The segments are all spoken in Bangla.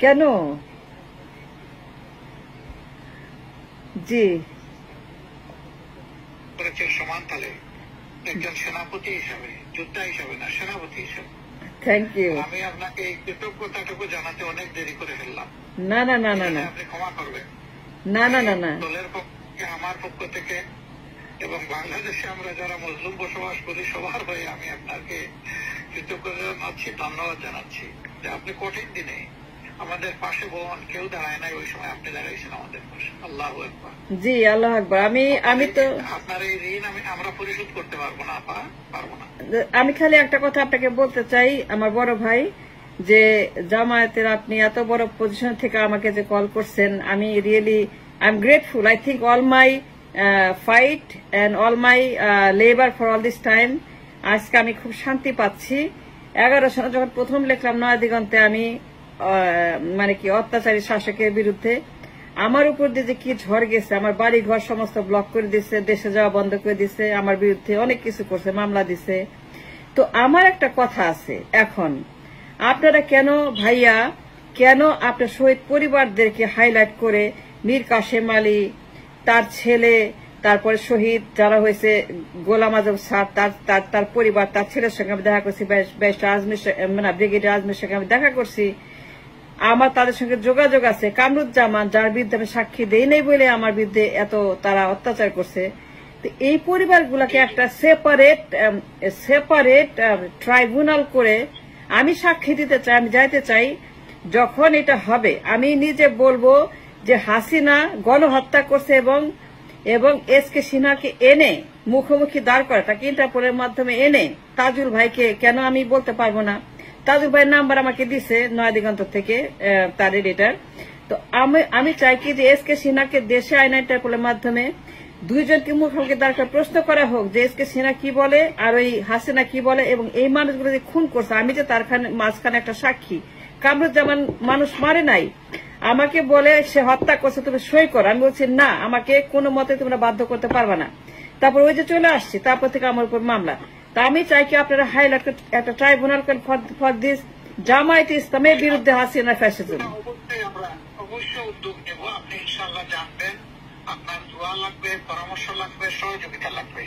কেন? জি সমান তালে একজন সেনাপতি হিসাবে, যোদ্ধা হিসাবে না, সেনাপতি হিসাবে। Thank you. আমি আপনাকে এই কৃতজ্ঞতাটুকু জানাতে অনেক দেরি করে ফেললাম। না না না না না, আপনি ক্ষমা করবেন। না না না না, দলের পক্ষে, আমার পক্ষ থেকে এবং বাংলাদেশে আমরা যারা মুসলিম বসবাস করি সবার হয়ে আমি আপনাকে কৃতজ্ঞতা জানাচ্ছি, ধন্যবাদ জানাচ্ছি যে আপনি কঠিন দিনে আমাদের পাশে বোন কেউ দাঁড়ায় নাই, ওই সময় আপনি দাঁড়াইছেন আমাদের পাশে। আল্লাহু আকবার। জি আল্লাহ আকবার। আমি তো আপনার এই ঋণ আমরা পরিশোধ করতে পারবো না, পারবো না। আমি খালি একটা কথা আপনাকে বলতে চাই, আমার বড় ভাই, যে জামায়াতের আপনি এত বড় পজিশন থেকে আমাকে যে কল করছেন, আমি really I am grateful. I think all my fight and all my labour for all this time, আজকে আমি খুব শান্তি পাচ্ছি। 11 সালে যখন প্রথম লিখলাম নয়া দিগন্তে, আমি মানে কি অত্যাচারী শাসকের বিরুদ্ধে, আমার উপর দিয়ে যে কি ঝড় গেছে, আমার বাড়ি ঘর সমস্ত ব্লক করে দিছে, দেশে যাওয়া বন্ধ করে দিছে, আমার বিরুদ্ধে অনেক কিছু করছে, মামলা দিছে। তো আমার একটা কথা আছে, এখন আপনারা কেন ভাইয়া, কেন আপনার শহীদ পরিবারদেরকে হাইলাইট করে মীর কাশেম আলী, তার ছেলে, তারপরে শহীদ যারা হয়েছে গোলাম আজম স্যার, তার পরিবার, তার ছেলের সঙ্গে আমি দেখা করছি, ব্যারিস্টার আজমির, মানে ব্রিগেডিয়ার আজমির সঙ্গে আমি দেখা করছি, আমার তাদের সঙ্গে যোগাযোগ আছে। কামরুজ্জামান, যার বিরুদ্ধে আমি সাক্ষী দেই নাই বলে আমার বিরুদ্ধে এত তারা অত্যাচার করছে। তো এই পরিবারগুলোকে একটা সেপারেট ট্রাইব্যুনাল করে আমি সাক্ষী দিতে চাই, আমি যাইতে চাই। যখন এটা হবে আমি নিজে বলবো যে হাসিনা গণহত্যা করছে এবং এসকে সিনহাকে এনে মুখোমুখি দাঁড় করে, তাকে ইন্টারপোলের মাধ্যমে এনে তাজুল ভাইকে, কেন আমি বলতে পারবো না, তাজুল ভাইয়ের নাম্বার আমাকে দিছে নয়া দিগন্ত থেকে তার এডিটর। তো আমি চাই কি যে এসকে সিনহাকে দেশে আইনা ইন্টারপোলের মাধ্যমে দুইজনকে মুখোমুখি দাঁড় করে প্রশ্ন করা হোক যে এসকে সিনহা কি বলে আর ওই হাসিনা কি বলে, এবং এই মানুষগুলো যে খুন করছে, আমি যে তার মাঝখানে একটা সাক্ষী। কামরুজ্জামান মানুষ মারে নাই, আমাকে বলে সে হত্যা করছে, তুমি সই করো। আমি বলছি না, আমাকে কোনো মতে তোমরা বাধ্য করতে পারবে না। তারপর ওই যে চলে আসছি, তারপর থেকে আমার উপর মামলা। তা আমি চাই কি আপনারা হাইলাইট একটা ট্রাইব্যুনাল ফর দিস জামায়াতে ইসলামের বিরুদ্ধে হাসিনা ফ্যাসিজম। অবশ্যই উদ্যোগ নেব, আপনি ইনশাআল্লাহ জানবেন। আপনার দোয়া লাগবে, পরামর্শ লাগবে, সহযোগিতা লাগবে।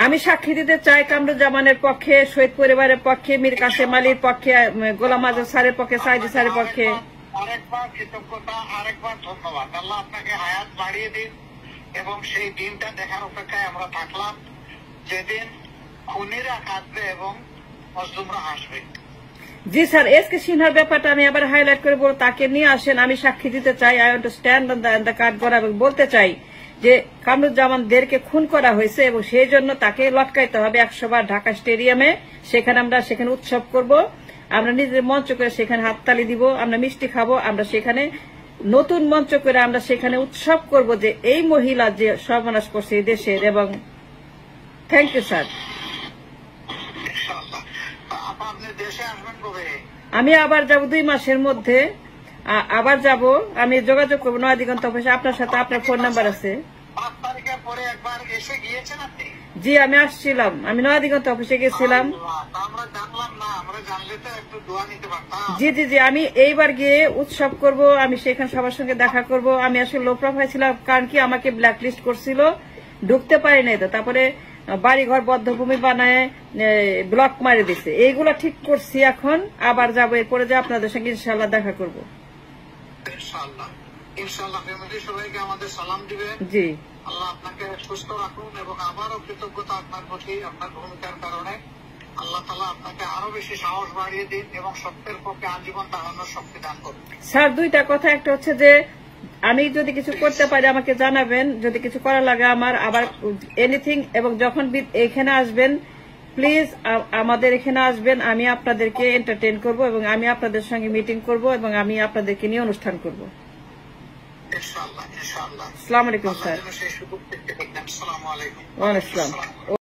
আমি সাক্ষী দিতে চাই কামরুজ্জামানের পক্ষে, শহীদ পরিবারের পক্ষে, মীর কাশেম আলীর পক্ষে, গোলাম আজম স্যারের পক্ষে, সাইদি স্যারের পক্ষে। আরেকবার কৃতজ্ঞতা, আরেকবার ধন্যবাদ। আল্লাহ আপনাকে হায়াত বাড়িয়ে দিন এবং সেই দিনটা দেখার অপেক্ষায় আমরা থাকলাম, যেদিন খুনিরা কাঁদবে এবং মজলুমরা হাসবে। জি স্যার, এসকে সিনহার ব্যাপারটা আমি আবার হাইলাইট করে বলবো, তাকে নিয়ে আসেন, আমি সাক্ষী দিতে চাই। I want to stand on the card করা এবং বলতে চাই যে কামরুজ্জামানদেরকে খুন করা হয়েছে এবং সেই জন্য তাকে লটকাইতে হবে 100 বার ঢাকা স্টেডিয়ামে। সেখানে উৎসব করব, আমরা নিজের মঞ্চ করে সেখানে হাততালি দিব, আমরা মিষ্টি খাবো, আমরা সেখানে নতুন মঞ্চ করে আমরা সেখানে উৎসব করব যে এই মহিলা যে সর্বনাশ করছে এই দেশের। এবং থ্যাংক ইউ স্যার। আমি আবার যাব 2 মাসের মধ্যে, আবার যাব, আমি যোগাযোগ করবো নয়া দিগন্ত অফিসে আপনার সাথে। আপনার ফোন নাম্বার আছে? জি আমি আসছিলাম, আমি নয়া দিগন্ত অফিসে গেছিলাম। জি জি জি, আমি এইবার গিয়ে উৎসব করব, আমি সেখানে সবার সঙ্গে দেখা করব। আমি আসলে লো প্রোফাইল ছিলাম, কারণ কি আমাকে ব্ল্যাকলিস্ট করছিল, ঢুকতে পারি নাই। তো তারপরে বাড়িঘর বদ্ধভূমি বানায় ব্লক মারি দিছে, এইগুলা ঠিক করছি। এখন আবার যাবো, এরপরে যে আপনাদের সঙ্গে ইনশাআল্লাহ দেখা করব। সবাইকে আমাদের সালাম দিবেন। জি, আল্লাহ আপনাকে সুস্থ রাখুন এবং আবারও কৃতজ্ঞতা আপনার প্রতি, আপনার ভূমিকার কারণে। আল্লাহ তাআলা আপনাকে আরো বেশি সাহস বাড়িয়ে দিন এবং সত্যের পক্ষে আজীবন দাঁড়ানোর শক্তি দান করুন। স্যার 2টা কথা, একটা হচ্ছে যে আমি যদি কিছু করতে পারি আমাকে জানাবেন, যদি কিছু করা লাগে আমার, আবার এনিথিং। এবং যখন এখানে আসবেন প্লিজ আমাদের এখানে আসবেন, আমি আপনাদেরকে এন্টারটেইন করব এবং আমি আপনাদের সঙ্গে মিটিং করব এবং আমি আপনাদেরকে নিয়ে অনুষ্ঠান করব। ইনশাআল্লাহ ইনশাআল্লাহ। আসসালামু আলাইকুম স্যার। আসসালামু আলাইকুম। ওয়া আলাইকুম আসসালাম।